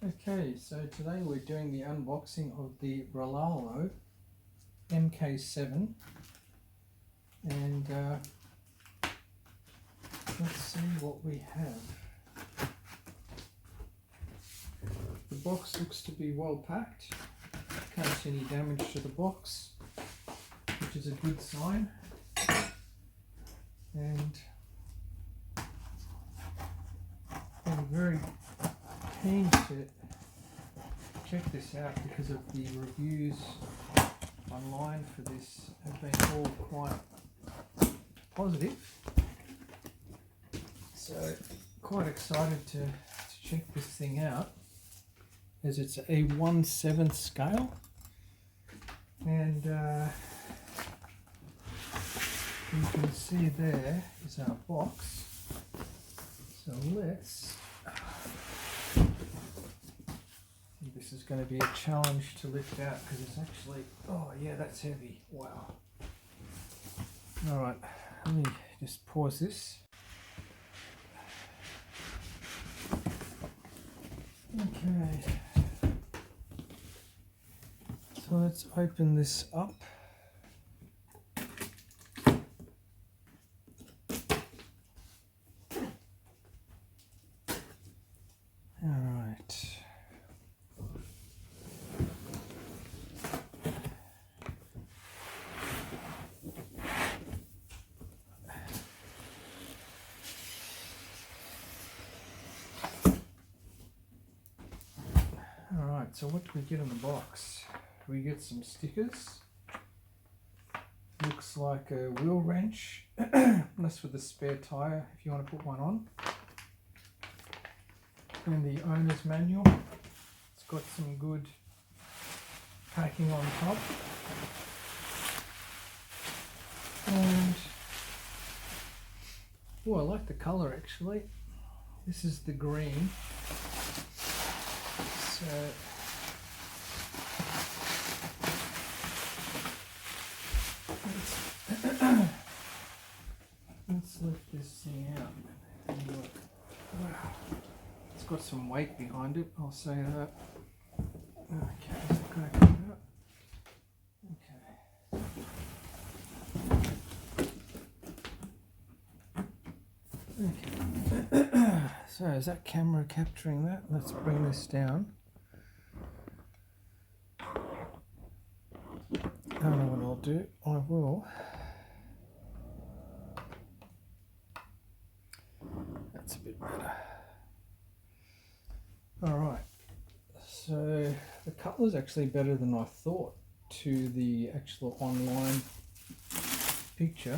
Okay, so today we're doing the unboxing of the Ralo MK-07 and let's see what we have. The box looks to be well packed, can't see any damage to the box, which is a good sign. And I'm very keen to check this out because of the reviews online for this have been all quite positive. So quite excited to check this thing out, as it's a 1/7 scale, and you can see there is our box. So let's, this is going to be a challenge to lift out because it's actually, oh yeah, that's heavy, wow. Alright, let me just pause this. Okay, so let's open this up. Alright. Alright, so what do we get in the box? We get some stickers. Looks like a wheel wrench. That's for the spare tyre if you want to put one on. And the owner's manual. It's got some good packing on top. And oh, I like the colour actually. This is the green. So let's lift this thing out and look. Wow. It's got some weight behind it, I'll say that. Okay, is it going to come out? Okay. Okay. So is that camera capturing that? Let's bring this down. I don't know what I'll do. I will. That's a bit better. Alright, so the colour's actually better than I thought to the actual online picture.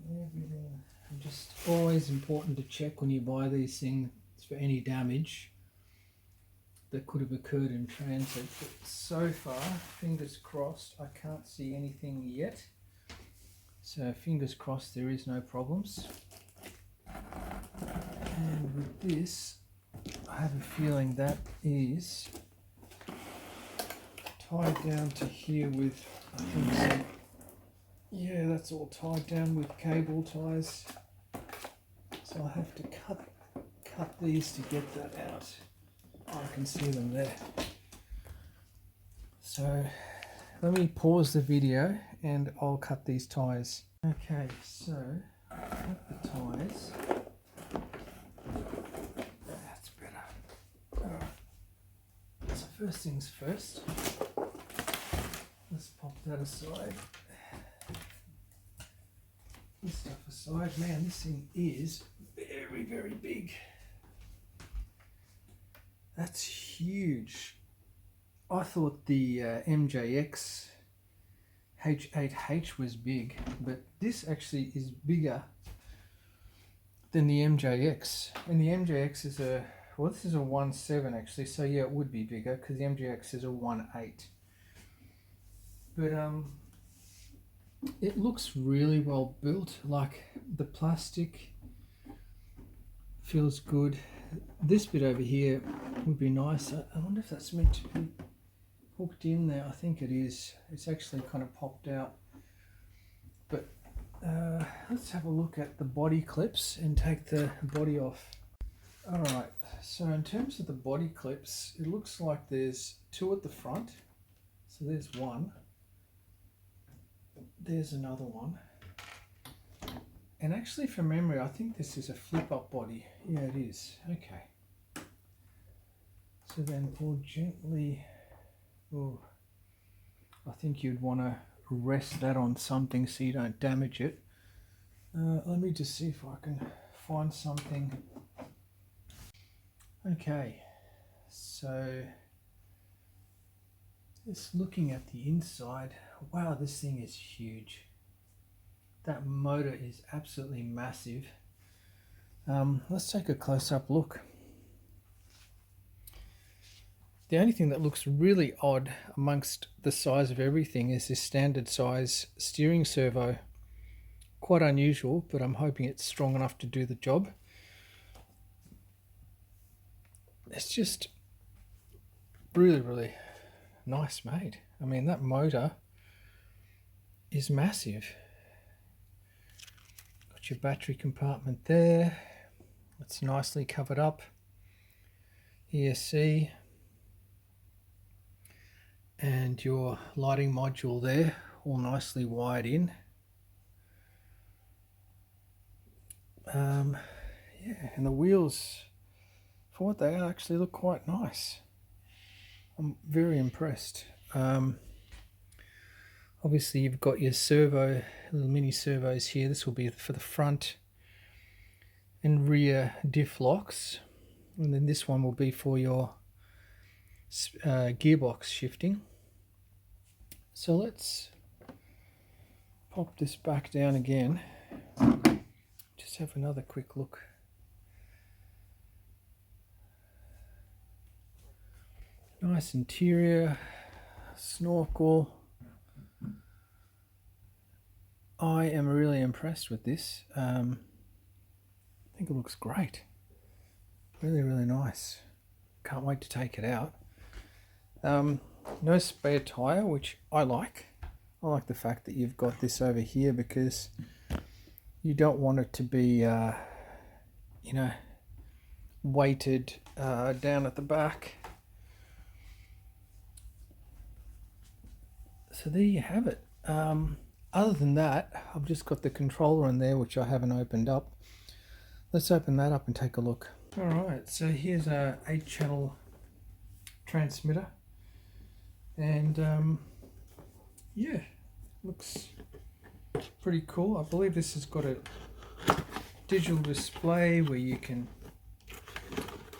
Everything, just always important to check when you buy these things for any damage that could have occurred in transit. But so far, fingers crossed, I can't see anything yet. So fingers crossed there is no problems. And with this, I have a feeling that is tied down to here with, I think some, yeah, that's all tied down with cable ties. So I have to cut these to get that out. I can see them there. So let me pause the video and I'll cut these ties. Okay, so cut the ties. That's better. Alright. So first things first. Let's pop that aside. This stuff aside. Man, this thing is very, very big. That's huge. I thought the MJX H8H was big, but this actually is bigger than the MJX. And the MJX is a, well, this is a 1/7 actually, so yeah, it would be bigger because the MJX is a 1/8. But it looks really well built. Like the plastic feels good. This bit over here would be nice. I wonder if that's meant to be hooked in there? I think it is. It's actually kind of popped out. But let's have a look at the body clips and take the body off. Alright, so in terms of the body clips, it looks like there's two at the front. So there's one. There's another one. And actually, from memory, I think this is a flip-up body. Yeah, it is. Okay. So then we'll gently... Oh, I think you'd want to rest that on something so you don't damage it. Let me just see if I can find something. Okay, so just looking at the inside, wow, this thing is huge. That motor is absolutely massive. Let's take a close-up look. The only thing that looks really odd amongst the size of everything is this standard size steering servo. Quite unusual, but I'm hoping it's strong enough to do the job. It's just really, really nice made. I mean, that motor is massive. Got your battery compartment there. It's nicely covered up. ESC. And your lighting module there, all nicely wired in. Yeah, and the wheels, for what they are, actually look quite nice. I'm very impressed. Obviously you've got your servo, little mini servos here. This will be for the front and rear diff locks, and then this one will be for your gearbox shifting. So let's pop this back down again. Just have another quick look. Nice interior, snorkel. I am really impressed with this. I think it looks great. Really, really nice. Can't wait to take it out. No spare tire, which I like. I like the fact that you've got this over here because you don't want it to be, you know, weighted down at the back. So there you have it. Other than that, I've just got the controller in there, which I haven't opened up. Let's open that up and take a look. Alright, so here's a 8-channel transmitter. And yeah, looks pretty cool. I believe this has got a digital display where you can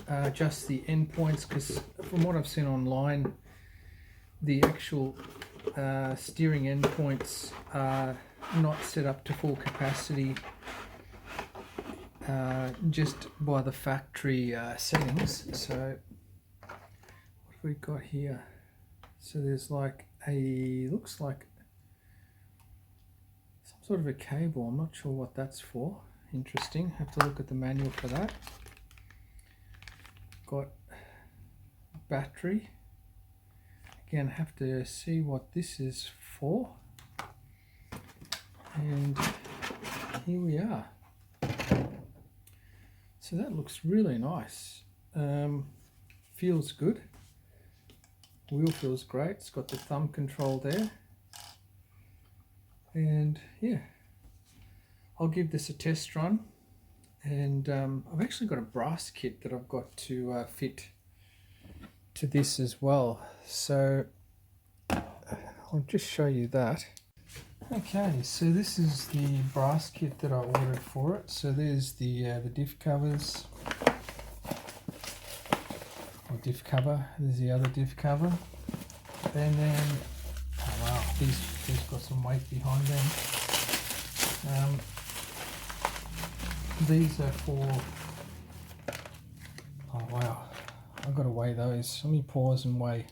adjust the endpoints, because from what I've seen online, the actual steering endpoints are not set up to full capacity just by the factory settings. So what have we got here? So there's like a, looks like some sort of a cable. I'm not sure what that's for. Interesting. Have to look at the manual for that. Got battery. Again, have to see what this is for. And here we are. So that looks really nice. Feels good. Wheel feels great. It's got the thumb control there. And yeah, I'll give this a test run. And I've actually got a brass kit that I've got to fit to this as well. So I'll just show you that. Okay, so this is the brass kit that I ordered for it. So there's the diff covers, or diff cover. There's the other diff cover, and then oh wow, these got some weight behind them. These are for, oh wow, I've got to weigh those. Let me pause and weigh.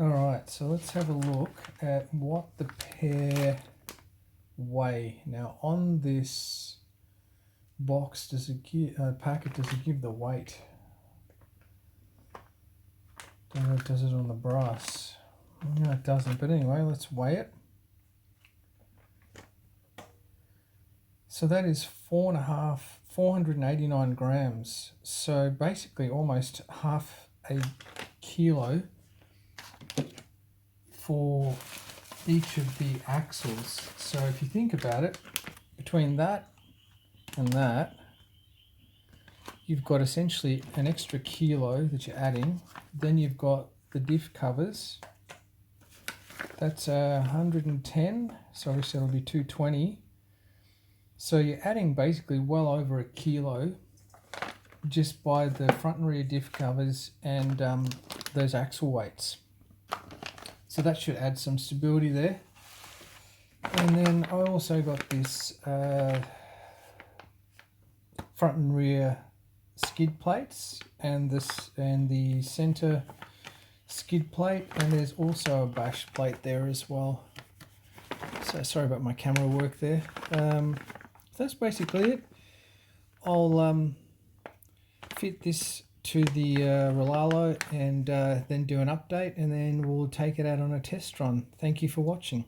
All right, so let's have a look at what the pair weigh. Now on this box, does it give packet, does it give the weight? Don't know if it does it on the brass. No, it doesn't, but anyway, let's weigh it. So that is 489 grams. So basically almost half a kilo for each of the axles. So if you think about it, between that and that, you've got essentially an extra kilo that you're adding. Then you've got the diff covers. That's 110, so obviously it'll be 220. So you're adding basically well over a kilo just by the front and rear diff covers and those axle weights. So that should add some stability there. And then I also got this front and rear skid plates and the center skid plate, and there's also a bash plate there as well. So sorry about my camera work there. That's basically it. I'll fit this to the Ralo and then do an update, and then we'll take it out on a test run. Thank you for watching.